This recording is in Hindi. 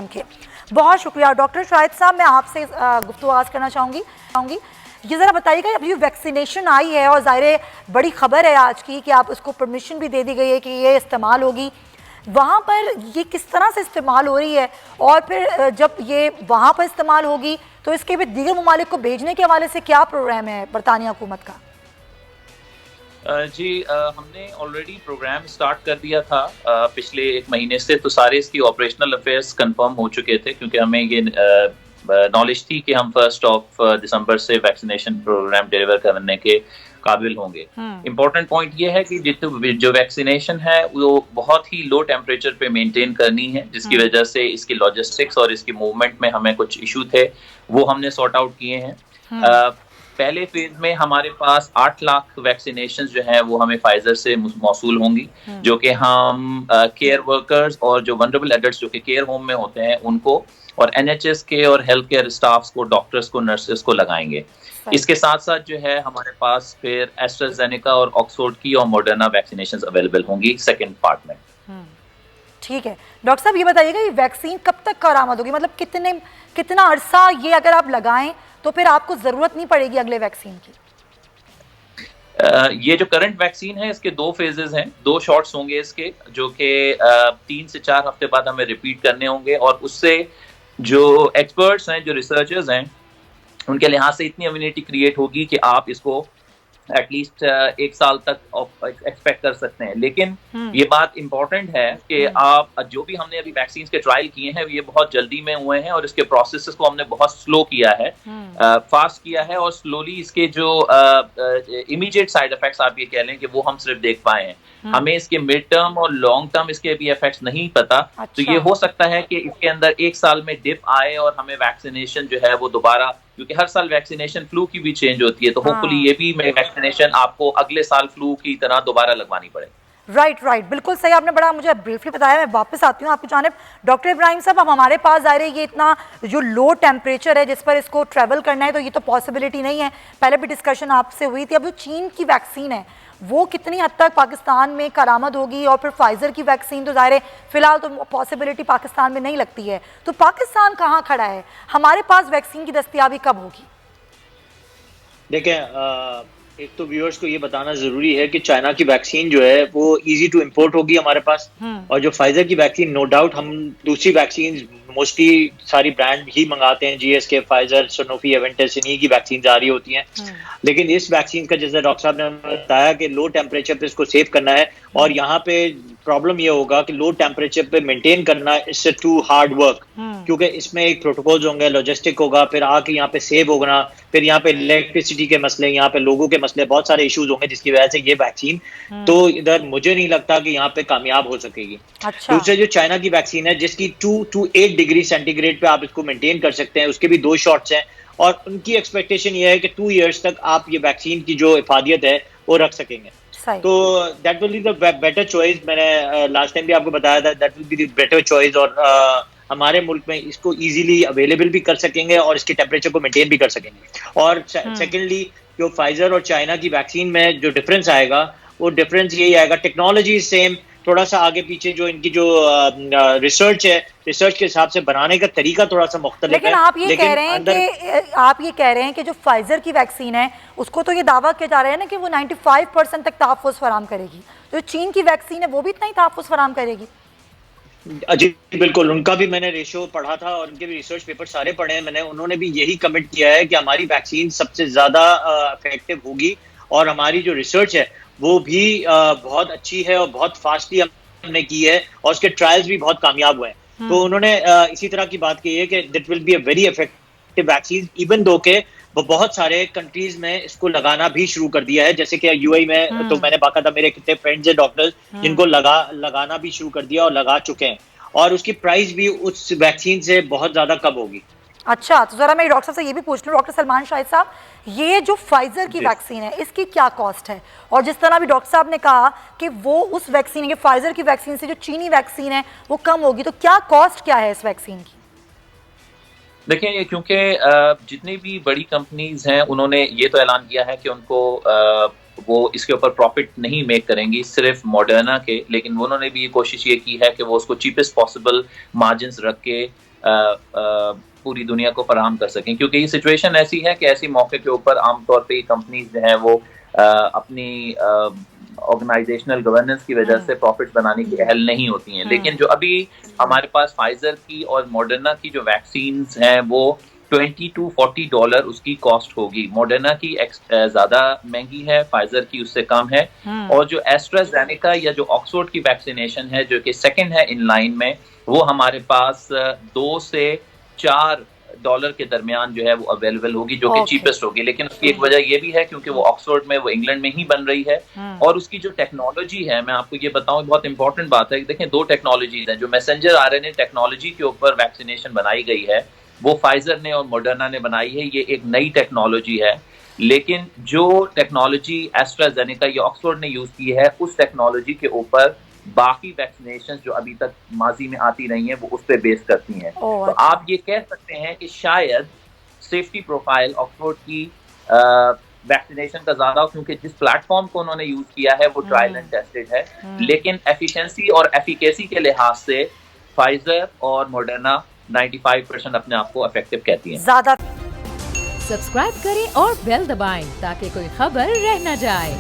के बहुत शुक्रिया डॉक्टर शाहिद साहब। मैं आपसे गुफ्तगू आगाज़ करना चाहूँगी ये ज़रा बताइएगा, अब ये वैक्सीनेशन आई है और ज़ाहिर बड़ी ख़बर है आज की कि आप उसको परमिशन भी दे दी गई है कि ये इस्तेमाल होगी, वहाँ पर ये किस तरह से इस्तेमाल हो रही है और फिर जब ये वहाँ पर इस्तेमाल होगी तो इसके भी दीगर ममालिक को भेजने के हवाले से क्या प्रोग्राम है बरतानिया हुकूमत का? जी हमने ऑलरेडी प्रोग्राम स्टार्ट कर दिया था पिछले 1 महीने से, तो सारे इसकी ऑपरेशनल अफेयर्स कंफर्म हो चुके थे क्योंकि हमें ये नॉलेज थी कि हम 1 दिसंबर से वैक्सीनेशन प्रोग्राम डिलीवर करने के काबिल होंगे। इम्पोर्टेंट पॉइंट ये है कि जो वैक्सीनेशन है वो बहुत ही लो टेम्परेचर पे मेंटेन करनी है, जिसकी वजह से इसकी लॉजिस्टिक्स और इसकी मूवमेंट में हमें कुछ इशू थे, वो हमने सॉर्ट आउट किए हैं। पहले फेज में हमारे पास 8 लाख वैक्सीनेशन जो है वो हमें फाइजर से मौसूल होंगी, जो कि हम केयर वर्कर्स और जो वनरेबल एडल्ट्स जो कि केयर होम में होते हैं उनको, और NHS के और हेल्थ केयर स्टाफ्स को, डॉक्टर्स को, नर्सेस को लगाएंगे। इसके साथ साथ जो है हमारे पास फिर एस्ट्राजेनेका और ऑक्सफोर्ड की और मॉडर्ना वैक्सीनेशंस अवेलेबल होंगी सेकेंड पार्ट में। ठीक है डॉक्टर साहब, ये बताइएगा ये वैक्सीन कब तक कारामद होगी, मतलब कितना अरसा ये अगर आप लगाएं तो फिर आपको जरूरत नहीं पड़ेगी अगले वैक्सीन की? ये जो करंट वैक्सीन है इसके 2 फेजेस हैं, 2 शॉट्स होंगे इसके, जो कि 3 से 4 हफ्ते बाद हमें रिपीट करने होंगे, और उससे जो एक्सपर्ट्स हैं, जो रिसर्चर्स हैं, उनके लिहाज से इतनी इम्यूनिटी क्रिएट होगी कि आप इसको एटलीस्ट 1 साल तक एक्सपेक्ट कर सकते हैं। लेकिन ये बात इंपॉर्टेंट है कि आप जो भी हमने अभी वैक्सीन के ट्रायल किए हैं ये बहुत जल्दी में हुए हैं और इसके प्रोसेस को हमने बहुत स्लो किया है, फास्ट किया है, और स्लोली इसके जो इमीडिएट साइड इफेक्ट्स आप ये कह लें कि वो हम सिर्फ देख पाए हैं। हमें इसके मिड टर्म और लॉन्ग टर्म इसके भी इफेक्ट्स नहीं पता। तो ये हो सकता है कि इसके अंदर 1 साल में डिप आए और हमें वैक्सीनेशन जो है वो दोबारा, क्योंकि हर साल वैक्सीनेशन फ्लू की भी चेंज होती है, तो होपफुली ये भी वैक्सीनेशन आपको अगले साल फ्लू की तरह दोबारा लगवानी पड़े। राइट, बिल्कुल सही, आपने बड़ा मुझे ब्रीफली बताया। मैं वापस आती हूँ आपकी जानिब। डॉक्टर इब्राहिम साहब, अब हमारे पास ज़ाहिर है ये इतना जो लो टेम्परेचर है जिस पर इसको ट्रैवल करना है, तो ये तो पॉसिबिलिटी नहीं है, पहले भी डिस्कशन आपसे हुई थी। अब जो चीन की वैक्सीन है वो कितनी हद तक पाकिस्तान में कारामद होगी, और फिर फाइजर की वैक्सीन तो ज़ाहिर है फिलहाल तो पॉसिबिलिटी पाकिस्तान में नहीं लगती है, तो पाकिस्तान कहाँ खड़ा है, हमारे पास वैक्सीन की दस्तयाबी कब होगी? देखें, एक तो व्यूअर्स को ये बताना जरूरी है कि चाइना की वैक्सीन जो है वो इजी टू इंपोर्ट होगी हमारे पास, और जो फाइजर की वैक्सीन, नो डाउट हम दूसरी वैक्सीन मोस्टली सारी ब्रांड ही मंगाते हैं, GSK, फाइजर, सोनोफी, एवेंटिस, इन्हीं की वैक्सीन जारी होती हैं। लेकिन इस वैक्सीन का, जैसे डॉक्टर साहब ने बताया कि लो टेम्परेचर पे इसको सेव करना है, और यहाँ पे प्रॉब्लम ये होगा कि लो टेम्परेचर पे मेंटेन करना इससे टू हार्ड वर्क, क्योंकि इसमें एक प्रोटोकॉल्स होंगे, लॉजिस्टिक होगा, फिर आके यहाँ पे सेव होगा, फिर यहाँ पे इलेक्ट्रिसिटी के मसले, यहाँ पे लोगों के मसले, बहुत सारे इश्यूज होंगे, जिसकी वजह से ये वैक्सीन तो इधर मुझे नहीं लगता कि यहाँ पे कामयाब हो सकेगी। दूसरे जो चाइना की वैक्सीन है जिसकी 2 to 8 डिग्री सेंटीग्रेड पे आप इसको मेंटेन कर सकते हैं, उसके भी 2 शॉट्स हैं, और उनकी एक्सपेक्टेशन ये है कि 2 years तक आप ये वैक्सीन की जो इफादियत है वो रख सकेंगे। तो that will be the better choice. मैंने लास्ट टाइम भी आपको बताया था, that will be the better choice, और हमारे मुल्क में इसको इजीली अवेलेबल भी कर सकेंगे और इसके टेम्परेचर को मेंटेन भी कर सकेंगे। और सेकेंडली जो फाइजर और चाइना की वैक्सीन में जो डिफरेंस आएगा वो डिफरेंस यही आएगा, टेक्नोलॉजी सेम, थोड़ा सा आगे पीछे जो इनकी जो रिसर्च है, रिसर्च के हिसाब से बनाने का तरीका थोड़ा सा मुख्तलिफ है। लेकिन आप ये कह रहे हैं कि जो फाइजर की वैक्सीन है उसको तो ये दावा किया जा रहा है ना कि वो 95% तक तहफ़्फ़ुज़ फराहम करेगी, तो चीन की वैक्सीन है वो भी इतना ही तहफ़्फ़ुज़ फराहम करेगी? जी बिल्कुल, उनका भी मैंने रेशो पढ़ा था और उनके भी रिसर्च पेपर सारे पढ़े हैं मैंने, उन्होंने भी यही कमिट किया है कि हमारी वैक्सीन सबसे ज्यादा इफेक्टिव होगी, और हमारी जो रिसर्च है वो भी बहुत अच्छी है और बहुत फास्टली हमने की है, और उसके ट्रायल्स भी बहुत कामयाब हुए हैं। तो उन्होंने इसी तरह की बात की है कि that will be a very effective vaccine, even though के वो बहुत सारे कंट्रीज में इसको लगाना भी शुरू कर दिया है, जैसे कि UAE में तो मैंने बाकायदा, मेरे कितने फ्रेंड्स हैं डॉक्टर्स जिनको लगाना भी शुरू कर दिया और लगा चुके हैं, और उसकी प्राइस भी उस वैक्सीन से बहुत ज्यादा कम होगी। अच्छा, तो जरा मैं डॉक्टर साहब से ये भी पूछ लूँ, डॉक्टर सलमान शाहिद साहब, ये जो फाइजर की वैक्सीन है इसकी क्या कॉस्ट है, और जिस तरह भी डॉक्टर साहब ने कहा कि वो उस वैक्सीन के फाइजर की वैक्सीन से जो चीनी वैक्सीन है वो कम होगी, तो क्या कॉस्ट क्या है इस वैक्सीन की? देखिए, ये क्योंकि जितनी भी बड़ी कंपनीज हैं उन्होंने ये तो ऐलान किया है कि उनको वो इसके ऊपर प्रॉफिट नहीं मेक करेंगी, सिर्फ मॉडर्ना के, लेकिन उन्होंने भी ये कोशिश ये की है कि वो उसको चीपेस्ट पॉसिबल मार्जिन्स रख के पूरी दुनिया को फराहम कर सकें, क्योंकि ये सिचुएशन ऐसी है कि ऐसी मौके के ऊपर आमतौर पे कंपनीज जो हैं वो अपनी ऑर्गेनाइजेशनल गवर्नेंस की वजह से प्रॉफिट बनाने की अहल नहीं होती हैं। लेकिन जो अभी हमारे पास फाइजर की और मॉडर्ना की जो वैक्सीन हैं वो $20 to $40 उसकी कॉस्ट होगी। मॉडर्ना की ज्यादा महंगी है, फाइजर की उससे कम है। और जो एस्ट्राजेनेका या जो ऑक्सफोर्ड की वैक्सीनेशन है जो कि सेकंड है इन लाइन में, वो हमारे पास $2 से $4 के दरमियान जो है वो अवेलेबल होगी, जो कि चीपेस्ट होगी। लेकिन उसकी एक वजह ये भी है क्योंकि वो ऑक्सफोर्ड में, वो इंग्लैंड में ही बन रही है। और उसकी जो टेक्नोलॉजी है, मैं आपको ये बताऊं, बहुत इंपॉर्टेंट बात है कि देखें, 2 टेक्नोलॉजीज हैं। जो मैसेंजर आरएनए टेक्नोलॉजी के ऊपर वैक्सीनेशन बनाई गई है वो फाइजर ने और मॉडर्ना ने बनाई है, ये एक नई टेक्नोलॉजी है। लेकिन जो टेक्नोलॉजी एस्ट्राजेनेका या ऑक्सफोर्ड ने यूज की है, उस टेक्नोलॉजी के ऊपर बाकी वैक्सीनेशन जो अभी तक माजी में आती रही हैं वो उस पर बेस करती हैं। तो आप ये कह सकते हैं कि शायद सेफ्टी प्रोफाइल ऑक्सफोर्ड की वैक्सीनेशन का ज्यादा हो, क्योंकि जिस प्लेटफॉर्म को उन्होंने यूज किया है वो ट्रायल एंड टेस्टेड है। लेकिन एफिशिएंसी और एफिकेसी के लिहाज से फाइजर और मॉडर्ना 95% अपने आप को इफेक्टिव कहती हैं। ज्यादा सब्सक्राइब करें और बेल दबाएं ताकि कोई खबर रह न जाए।